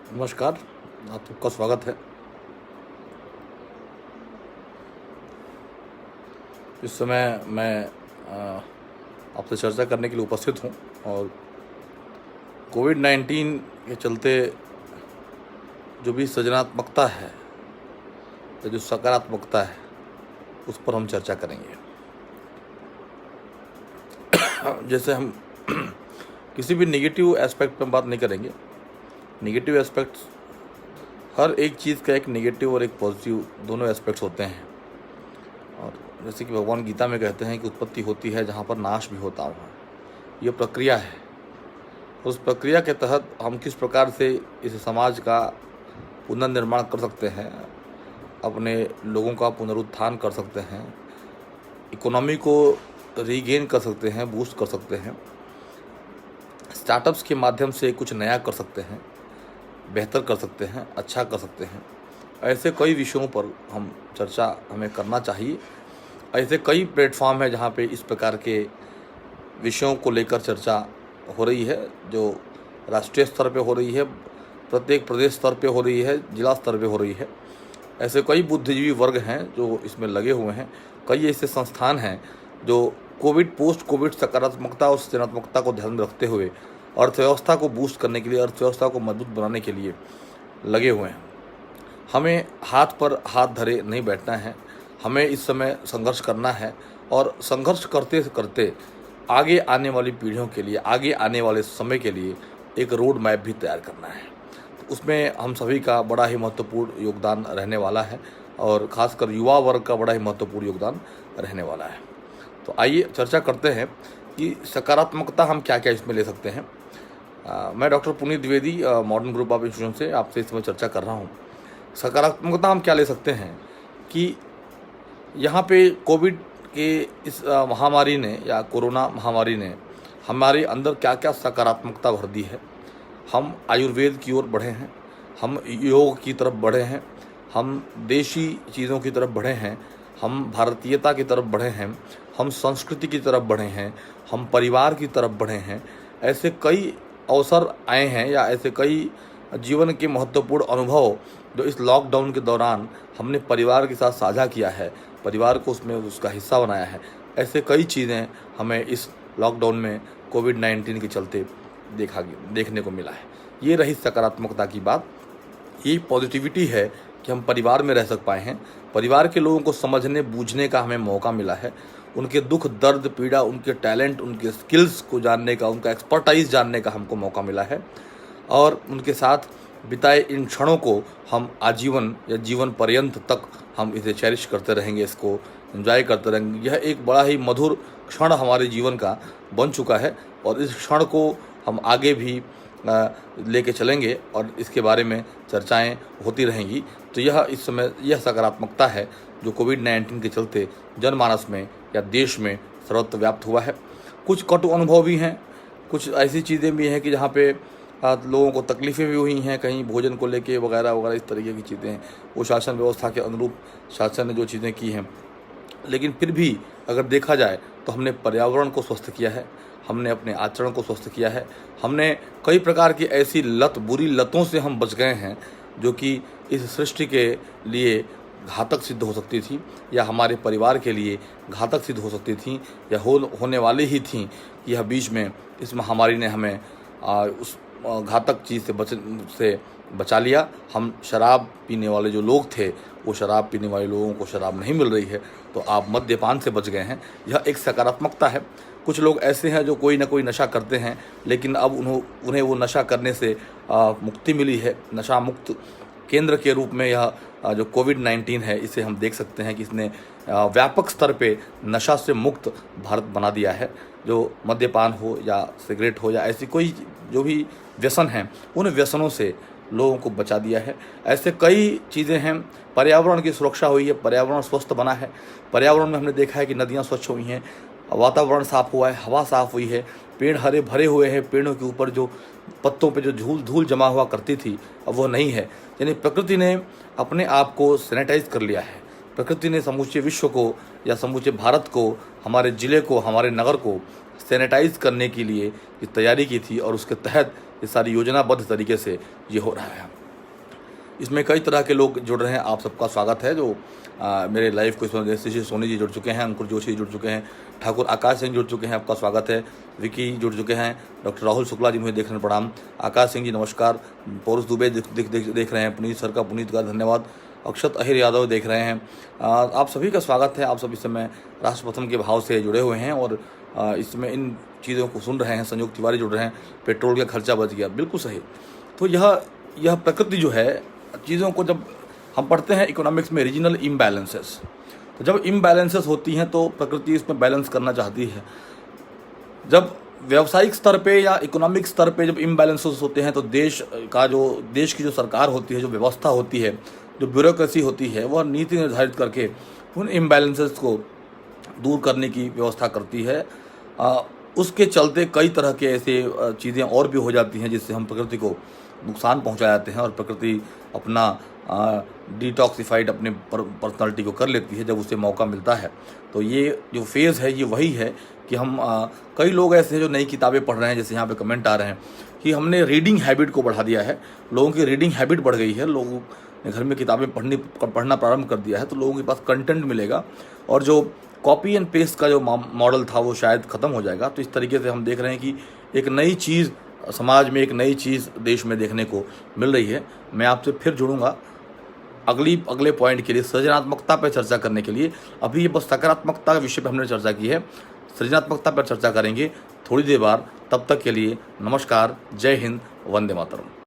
नमस्कार, आप सबका स्वागत है। इस समय मैं आपसे चर्चा करने के लिए उपस्थित हूँ और कोविड-19 के चलते जो भी सृजनात्मकता है या जो सकारात्मकता है, उस पर हम चर्चा करेंगे। जैसे हम किसी भी नेगेटिव एस्पेक्ट पर बात नहीं करेंगे। नेगेटिव एस्पेक्ट्स, हर एक चीज़ का एक नेगेटिव और एक पॉजिटिव दोनों एस्पेक्ट्स होते हैं। और जैसे कि भगवान गीता में कहते हैं कि उत्पत्ति होती है जहाँ पर नाश भी होता है। ये प्रक्रिया है। उस प्रक्रिया के तहत हम किस प्रकार से इस समाज का पुनर्निर्माण कर सकते हैं, अपने लोगों का पुनरुत्थान कर सकते हैं, इकोनॉमी को रीगेन कर सकते हैं, बूस्ट कर सकते हैं, स्टार्टअप्स के माध्यम से कुछ नया कर सकते हैं, बेहतर कर सकते हैं, अच्छा कर सकते हैं। ऐसे कई विषयों पर हम चर्चा हमें करना चाहिए। ऐसे कई प्लेटफॉर्म हैं जहाँ पे इस प्रकार के विषयों को लेकर चर्चा हो रही है, जो राष्ट्रीय स्तर पे हो रही है, प्रत्येक प्रदेश स्तर पे हो रही है, जिला स्तर पे हो रही है। ऐसे कई बुद्धिजीवी वर्ग हैं जो इसमें लगे हुए हैं। कई ऐसे संस्थान हैं जो पोस्ट कोविड सकारात्मकता और सृजनात्मकता को ध्यान में रखते हुए अर्थव्यवस्था को बूस्ट करने के लिए, अर्थव्यवस्था को मजबूत बनाने के लिए लगे हुए हैं। हमें हाथ पर हाथ धरे नहीं बैठना है। हमें इस समय संघर्ष करना है और संघर्ष करते करते आगे आने वाली पीढ़ियों के लिए, आगे आने वाले समय के लिए एक रोड मैप भी तैयार करना है। तो उसमें हम सभी का बड़ा ही महत्वपूर्ण योगदान रहने वाला है और ख़ासकर युवा वर्ग का बड़ा ही महत्वपूर्ण योगदान रहने वाला है। तो आइए चर्चा करते हैं कि सकारात्मकता हम क्या क्या इसमें ले सकते हैं। मैं doctor Puneet Dwivedi modern group of institution से आपसे इसमें चर्चा कर रहा हूँ। सकारात्मकता हम क्या ले सकते हैं कि यहाँ पे कोविड के इस महामारी ने या कोरोना महामारी ने हमारे अंदर क्या क्या सकारात्मकता भर दी है। हम आयुर्वेद की ओर बढ़े हैं, हम योग की तरफ बढ़े हैं, हम देशी चीज़ों की तरफ बढ़े हैं, हम भारतीयता की तरफ बढ़े हैं, हम संस्कृति की तरफ बढ़े हैं, हम परिवार की तरफ बढ़े हैं। ऐसे कई अवसर आए हैं या ऐसे कई जीवन के महत्वपूर्ण अनुभव जो इस लॉकडाउन के दौरान हमने परिवार के साथ साझा किया है, परिवार को उसमें उसका हिस्सा बनाया है। ऐसे कई चीज़ें हमें इस लॉकडाउन में कोविड-19 के चलते देखने को मिला है। ये रही सकारात्मकता की बात। ये पॉजिटिविटी है कि हम परिवार में रह सक पाए हैं। परिवार के लोगों को समझने बूझने का हमें मौका मिला है। उनके दुख दर्द पीड़ा, उनके टैलेंट, उनके स्किल्स को जानने का, उनका एक्सपर्टाइज जानने का हमको मौका मिला है और उनके साथ बिताए इन क्षणों को हम आजीवन या जीवन पर्यंत तक हम इसे चेरिश करते रहेंगे, इसको एंजॉय करते रहेंगे। यह एक बड़ा ही मधुर क्षण हमारे जीवन का बन चुका है और इस क्षण को हम आगे भी लेके चलेंगे और इसके बारे में चर्चाएं होती रहेंगी। तो यह इस समय यह सकारात्मकता है जो कोविड-19 के चलते जनमानस में या देश में सर्वत्र व्याप्त हुआ है। कुछ कटु अनुभव भी हैं, कुछ ऐसी चीज़ें भी हैं कि जहाँ पे लोगों को तकलीफ़ें भी हुई हैं, कहीं भोजन को लेके वगैरह वगैरह इस तरीके की चीज़ें हैं। वो शासन व्यवस्था के अनुरूप शासन ने जो चीज़ें की हैं, लेकिन फिर भी अगर देखा जाए तो हमने पर्यावरण को स्वस्थ किया है, हमने अपने आचरण को स्वस्थ किया है, हमने कई प्रकार की ऐसी बुरी लतों से हम बच गए हैं जो कि इस सृष्टि के लिए घातक सिद्ध हो सकती थी या हमारे परिवार के लिए घातक सिद्ध हो सकती थी या होने वाली ही थी। यह बीच में इस महामारी ने हमें उस घातक चीज़ से बचा लिया। हम शराब पीने वाले जो लोग थे, वो शराब पीने वाले लोगों को शराब नहीं मिल रही है, तो आप मद्यपान से बच गए हैं। यह एक सकारात्मकता है। कुछ लोग ऐसे हैं जो कोई ना कोई नशा करते हैं, लेकिन अब उन्हें वो नशा करने से मुक्ति मिली है। नशा मुक्त केंद्र के रूप में यह जो कोविड-19 है, इसे हम देख सकते हैं कि इसने व्यापक स्तर पे नशा से मुक्त भारत बना दिया है। जो मद्यपान हो या सिगरेट हो या ऐसी कोई जो भी व्यसन हैं, उन व्यसनों से लोगों को बचा दिया है। ऐसे कई चीज़ें हैं। पर्यावरण की सुरक्षा हुई है, पर्यावरण स्वस्थ बना है। पर्यावरण में हमने देखा है कि नदियाँ स्वच्छ हुई हैं, वातावरण साफ़ हुआ है, हवा साफ़ हुई है, पेड़ हरे भरे हुए हैं। पेड़ों के ऊपर जो पत्तों पे जो धूल जमा हुआ करती थी, अब वो नहीं है। यानी प्रकृति ने अपने आप को सैनिटाइज कर लिया है। प्रकृति ने समूचे विश्व को या समूचे भारत को, हमारे ज़िले को, हमारे नगर को सैनिटाइज करने के लिए ये तैयारी की थी और उसके तहत ये सारी योजनाबद्ध तरीके से ये हो रहा है। इसमें कई तरह के लोग जुड़ रहे हैं, आप सबका स्वागत है। जो मेरे लाइव को इसमें जैसे सोनी जी जुड़ चुके हैं, अंकुर जोशी जुड़ चुके हैं, ठाकुर आकाश सिंह जुड़ चुके हैं, आपका स्वागत है। विकी जुड़ चुके हैं, डॉक्टर राहुल शुक्ला जी मुझे देख रहे हैं, प्रणाम। आकाश सिंह जी नमस्कार। पौरुष दुबे देख रहे हैं, पुनीत सर का पुनीत का धन्यवाद। अक्षत अहिर यादव देख रहे हैं, आप सभी का स्वागत है। आप सभी समय राष्ट्र प्रथम के भाव से जुड़े हुए हैं और इसमें इन चीज़ों को सुन रहे हैं। संयोग तिवारी जुड़ रहे हैं, पेट्रोल का खर्चा बच गया, बिल्कुल सही। तो यह प्रकृति जो है, चीज़ों को जब हम पढ़ते हैं इकोनॉमिक्स में रीजनल इम्बैलेंसेस, तो जब इम्बैलेंसेस होती हैं तो प्रकृति इसमें बैलेंस करना चाहती है। जब व्यावसायिक स्तर पे या इकोनॉमिक स्तर पे जब इम्बैलेंसेस होते हैं तो देश की जो सरकार होती है, जो व्यवस्था होती है, जो ब्यूरोक्रेसी होती है, वह नीति निर्धारित करके उन इम्बैलेंसेस को दूर करने की व्यवस्था करती है। उसके चलते कई तरह के ऐसे चीज़ें और भी हो जाती हैं जिससे हम प्रकृति को नुकसान पहुंचा जाते हैं और प्रकृति अपना डिटॉक्सिफाइड अपने पर्सनालिटी को कर लेती है जब उसे मौका मिलता है। तो ये जो फेज़ है ये वही है कि हम कई लोग ऐसे हैं जो नई किताबें पढ़ रहे हैं, जैसे यहाँ पे कमेंट आ रहे हैं कि हमने रीडिंग हैबिट को बढ़ा दिया है, लोगों की रीडिंग हैबिट बढ़ गई है, लोगों ने घर में किताबें पढ़ना प्रारंभ कर दिया है, तो लोगों के पास कंटेंट मिलेगा और जो कॉपी एंड पेस्ट का जो मॉडल था वो शायद ख़त्म हो जाएगा। तो इस तरीके से हम देख रहे हैं कि एक नई चीज़ समाज में, एक नई चीज़ देश में देखने को मिल रही है। मैं आपसे फिर जुड़ूंगा अगले पॉइंट के लिए, सृजनात्मकता पर चर्चा करने के लिए। अभी ये बस सकारात्मकता के विषय पर हमने चर्चा की है, सृजनात्मकता पर चर्चा करेंगे थोड़ी देर बाद। तब तक के लिए नमस्कार, जय हिंद, वंदे मातरम।